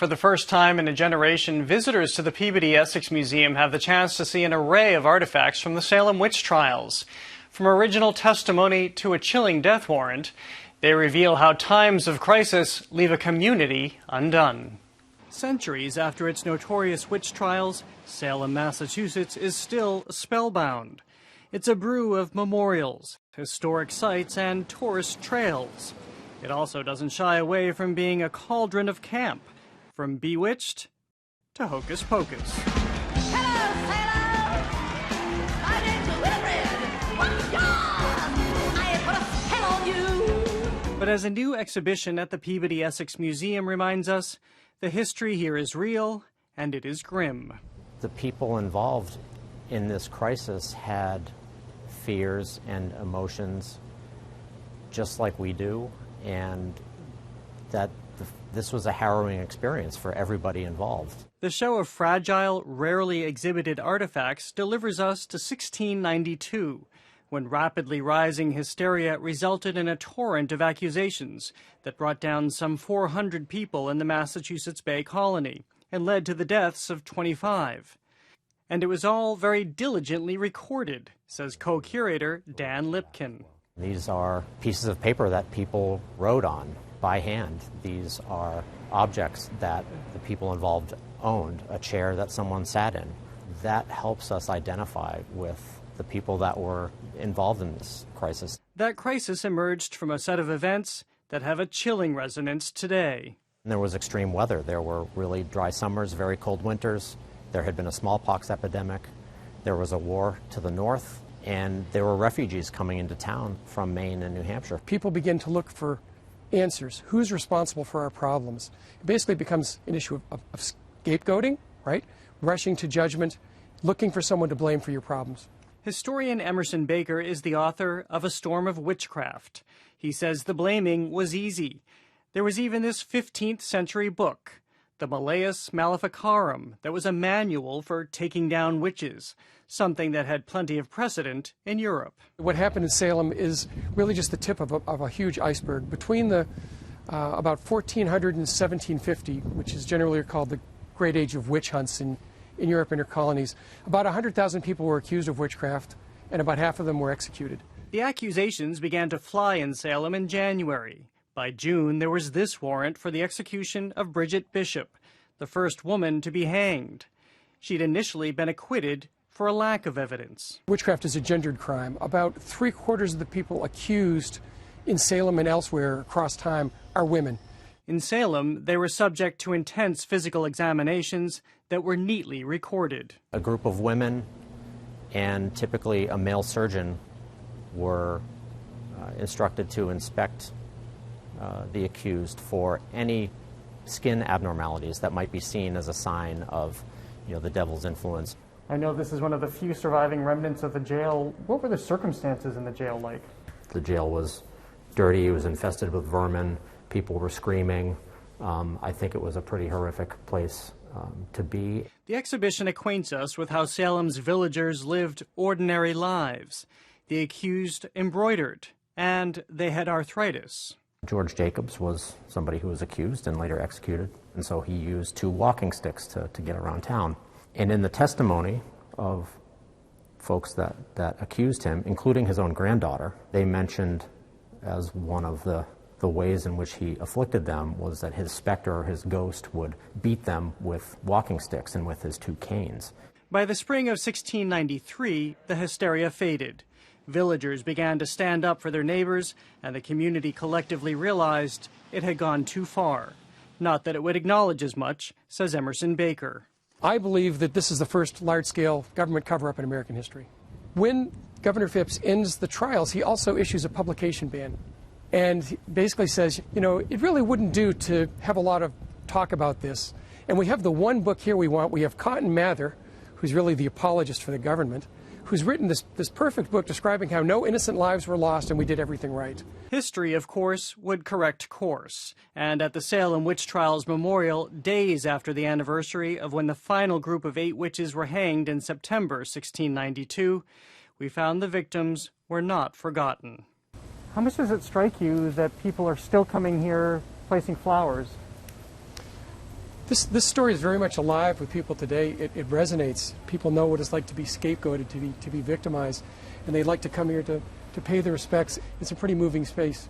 For the first time in a generation, visitors to the Peabody Essex Museum have the chance to see an array of artifacts from the Salem Witch Trials. From original testimony to a chilling death warrant, they reveal how times of crisis leave a community undone. Centuries after its notorious witch trials, Salem, Massachusetts is still spellbound. It's a brew of memorials, historic sites, and tourist trails. It also doesn't shy away from being a cauldron of camp, from Bewitched to Hocus Pocus. Hello, Salem! My name's Wilfred! I put a spell on you! But as a new exhibition at the Peabody Essex Museum reminds us, the history here is real and it is grim. The people involved in this crisis had fears and emotions just like we do, and that this was a harrowing experience for everybody involved. The show of fragile, rarely exhibited artifacts delivers us to 1692, when rapidly rising hysteria resulted in a torrent of accusations that brought down some 400 people in the Massachusetts Bay Colony and led to the deaths of 25. And it was all very diligently recorded, says co-curator Dan Lipkin. These are pieces of paper that people wrote on by hand. These are objects that the people involved owned, a chair that someone sat in. That helps us identify with the people that were involved in this crisis. That crisis emerged from a set of events that have a chilling resonance today. There was extreme weather. There were really dry summers, very cold winters. There had been a smallpox epidemic. There was a war to the north, and there were refugees coming into town from Maine and New Hampshire. People begin to look for answers. Who's responsible for our problems? It basically becomes an issue of scapegoating, right? Rushing to judgment, looking for someone to blame for your problems. Historian Emerson Baker is the author of A Storm of Witchcraft. He says the blaming was easy. There was even this 15th century book, the Malleus Maleficarum, that was a manual for taking down witches, something that had plenty of precedent in Europe. What happened in Salem is really just the tip of a huge iceberg. Between the about 1400 and 1750, which is generally called the Great Age of Witch Hunts in Europe and her colonies, about 100,000 people were accused of witchcraft, and about half of them were executed. The accusations began to fly in Salem in January. By June, there was this warrant for the execution of Bridget Bishop, the first woman to be hanged. She'd initially been acquitted for a lack of evidence. Witchcraft is a gendered crime. About 3/4 of the people accused in Salem and elsewhere across time are women. In Salem, they were subject to intense physical examinations that were neatly recorded. A group of women and typically a male surgeon were instructed to inspect the accused for any skin abnormalities that might be seen as a sign of, the devil's influence. I know this is one of the few surviving remnants of the jail. What were the circumstances in the jail like? The jail was dirty, it was infested with vermin, people were screaming. I think it was a pretty horrific place to be. The exhibition acquaints us with how Salem's villagers lived ordinary lives. The accused embroidered, and they had arthritis. George Jacobs was somebody who was accused and later executed, and so he used 2 walking sticks to get around town. And in the testimony of folks that accused him, including his own granddaughter, they mentioned as one of the ways in which he afflicted them was that his specter or his ghost would beat them with walking sticks and with his 2 canes. By the spring of 1693, the hysteria faded. Villagers began to stand up for their neighbors, and the community collectively realized it had gone too far. Not that it would acknowledge as much, says Emerson Baker. I believe that this is the first large-scale government cover-up in American history. When Governor Phipps ends the trials, he also issues a publication ban. And he basically says, it really wouldn't do to have a lot of talk about this. And we have the one book here we want. We have Cotton Mather, who's really the apologist for the government, who's written this perfect book describing how no innocent lives were lost and we did everything right. History, of course, would correct course. And at the Salem Witch Trials Memorial, days after the anniversary of when the final group of 8 witches were hanged in September 1692, we found the victims were not forgotten. How much does it strike you that people are still coming here placing flowers? This story is very much alive with people today. It resonates. People know what it's like to be scapegoated, to be victimized, and they'd like to come here to pay their respects. It's a pretty moving space.